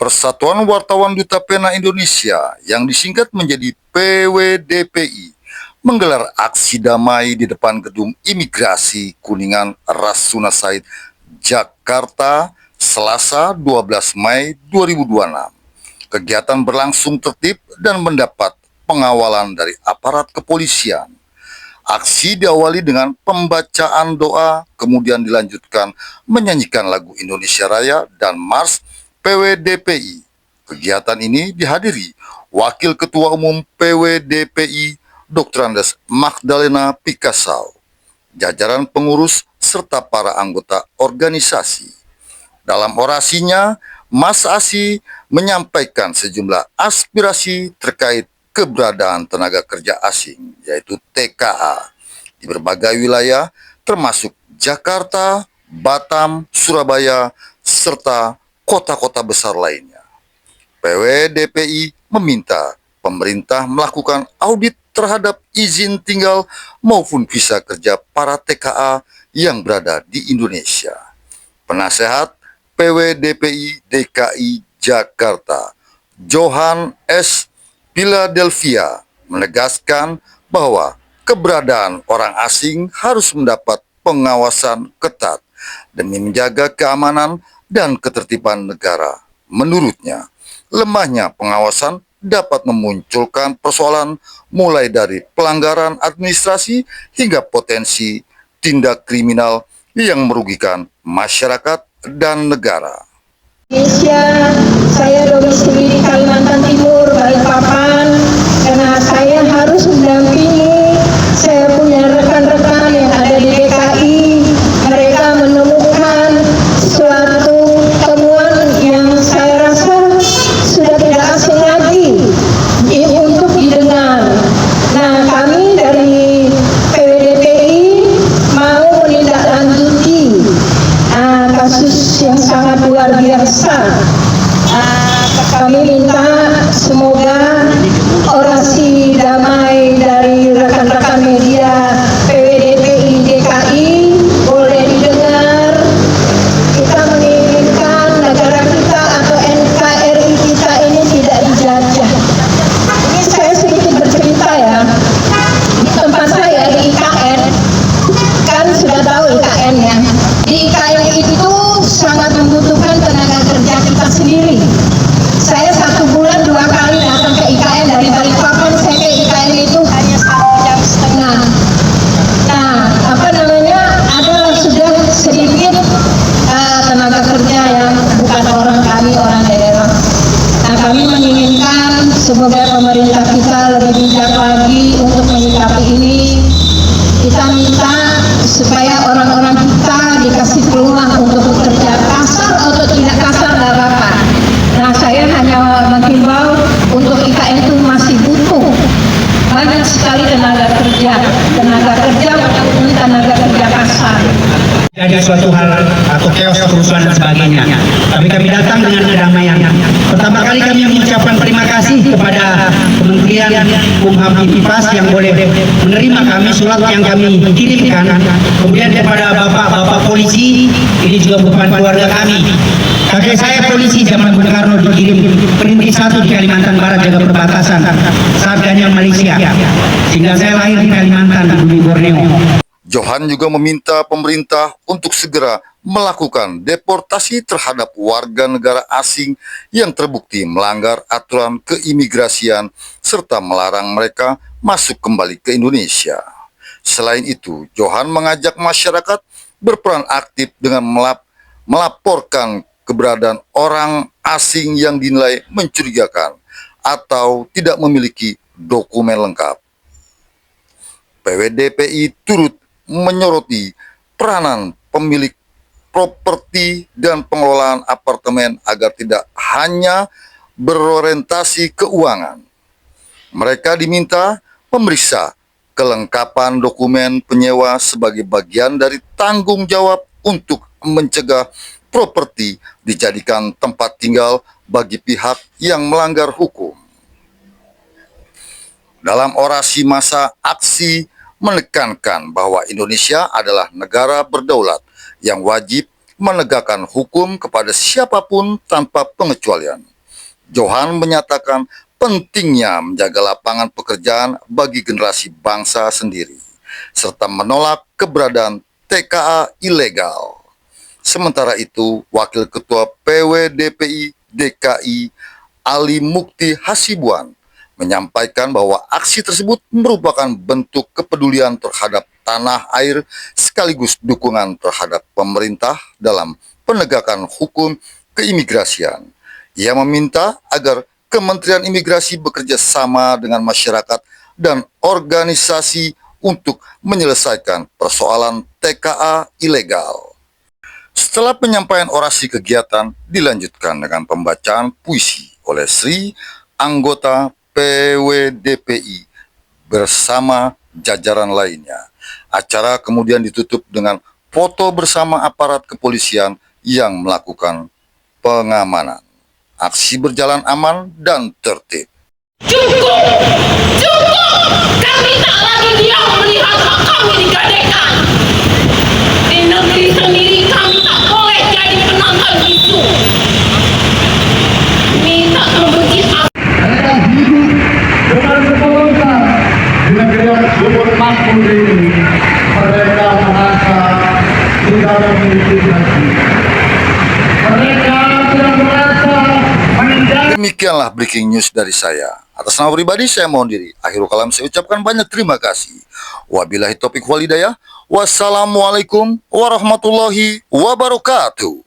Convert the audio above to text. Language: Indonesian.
Persatuan Wartawan Duta Pena Indonesia yang disingkat menjadi PWDPI menggelar aksi damai di depan Gedung Imigrasi Kuningan Rasuna Said, Jakarta, Selasa 12 Mei 2026. Kegiatan berlangsung tertib dan mendapat pengawalan dari aparat kepolisian. Aksi diawali dengan pembacaan doa, kemudian dilanjutkan menyanyikan lagu Indonesia Raya dan Mars PWDPI. Kegiatan ini dihadiri Wakil Ketua Umum PWDPI Dr. Andes Magdalena Pikasau, jajaran pengurus serta para anggota organisasi. Dalam orasinya, Mas Asi menyampaikan sejumlah aspirasi terkait keberadaan tenaga kerja asing, yaitu TKA, di berbagai wilayah termasuk Jakarta, Batam, Surabaya, serta kota-kota besar lainnya. PWDPI meminta pemerintah melakukan audit terhadap izin tinggal maupun visa kerja para TKA yang berada di Indonesia. Penasehat PWDPI DKI Jakarta, Johan S. Philadelphia, menegaskan bahwa keberadaan orang asing harus mendapat pengawasan ketat demi menjaga keamanan dan ketertiban negara. Menurutnya, lemahnya pengawasan dapat memunculkan persoalan mulai dari pelanggaran administrasi hingga potensi tindak kriminal yang merugikan masyarakat dan negara. Indonesia, saya domisili di Kalimantan Timur, Balikpapan, karena saya harus mendampingi, saya punya rekan-rekan yang ada di DKI, mereka menemukan suatu temuan yang saya rasa sudah tidak asing lagi untuk didengar. Nah, kami dari PWDPI mau menindaklanjuti kasus yang sangat luar biasa. Kami minta semoga orasi damai dari rekan-rekan media PWDPI DKI boleh didengar. Kita menginginkan negara kita atau NKRI kita ini tidak dijajah. Ini saya sedikit bercerita ya. Di tempat saya di IKN, kan sudah tahu IKN ya. Di IKN itu sangat membutuhkan tenaga kerja kita sendiri. Saya 1 bulan 2 kali datang ke IKN dari Balikpapan, saya ke IKN itu hanya 1,5 jam. Nah, adalah sudah sedikit tenaga kerja yang bukan orang kami, orang daerah. Nah, kami menginginkan semoga pemerintah kita lebih bijak lagi untuk menyikapi ini. Kita minta supaya orang-orang kita dikasih peluang untuk bekerja, kasar atau tidak kasar tidak apa-apa. Nah, saya hanya menghimbau untuk IKN itu masih butuh banyak sekali tenaga kerja walaupun tenaga kerja kasar. Ada suatu hal atau chaos, kerusuhan dan sebagainya. Tapi kami datang dengan kedamaian. Pertama kali kami mengucapkan terima kasih kepada Kementerian Kumham Itipas yang boleh menerima kami surat yang kami kirimkan. Kemudian kepada bapak-bapak polisi, ini juga merupakan keluarga kami. Kakek saya polisi zaman Bung Karno dikirim perintis 1 di Kalimantan Barat jaga perbatasan saat Ganyang Malaysia. Sehingga saya lahir di Kalimantan, di Borneo. Johan juga meminta pemerintah untuk segera melakukan deportasi terhadap warga negara asing yang terbukti melanggar aturan keimigrasian serta melarang mereka masuk kembali ke Indonesia. Selain itu, Johan mengajak masyarakat berperan aktif dengan melaporkan keberadaan orang asing yang dinilai mencurigakan atau tidak memiliki dokumen lengkap. PWDPI turut menyoroti peranan pemilik properti dan pengelolaan apartemen agar tidak hanya berorientasi keuangan. Mereka diminta memeriksa kelengkapan dokumen penyewa sebagai bagian dari tanggung jawab untuk mencegah properti dijadikan tempat tinggal bagi pihak yang melanggar hukum. Dalam orasi masa aksi menekankan bahwa Indonesia adalah negara berdaulat yang wajib menegakkan hukum kepada siapapun tanpa pengecualian. Johan menyatakan pentingnya menjaga lapangan pekerjaan bagi generasi bangsa sendiri, serta menolak keberadaan TKA ilegal. Sementara itu, Wakil Ketua PWDPI DKI Ali Mukti Hasibuan menyampaikan bahwa aksi tersebut merupakan bentuk kepedulian terhadap tanah air sekaligus dukungan terhadap pemerintah dalam penegakan hukum keimigrasian. Ia meminta agar Kementerian Imigrasi bekerja sama dengan masyarakat dan organisasi untuk menyelesaikan persoalan TKA ilegal. Setelah penyampaian orasi kegiatan dilanjutkan dengan pembacaan puisi oleh Sri anggota PWDPI bersama jajaran lainnya. Acara kemudian ditutup dengan foto bersama aparat kepolisian yang melakukan pengamanan. Aksi berjalan aman dan tertib. Cukup! Cukup! Kami tak lagi diam melihat hak kami digadaikan. Di negeri sendiri kami tak boleh jadi penonton bisu. Kami tak membenci Mereka hidup dengan kebebasan di negeri yang subur makmur ini. Mereka merasa tidak memiliki hati. Mereka tidak merasa meninggalkan. Demikianlah breaking news dari saya. Atas nama pribadi saya mohon diri. Akhirul kalam saya ucapkan banyak terima kasih. Wabillahi taufiq wal hidayah. Wassalamualaikum warahmatullahi wabarakatuh.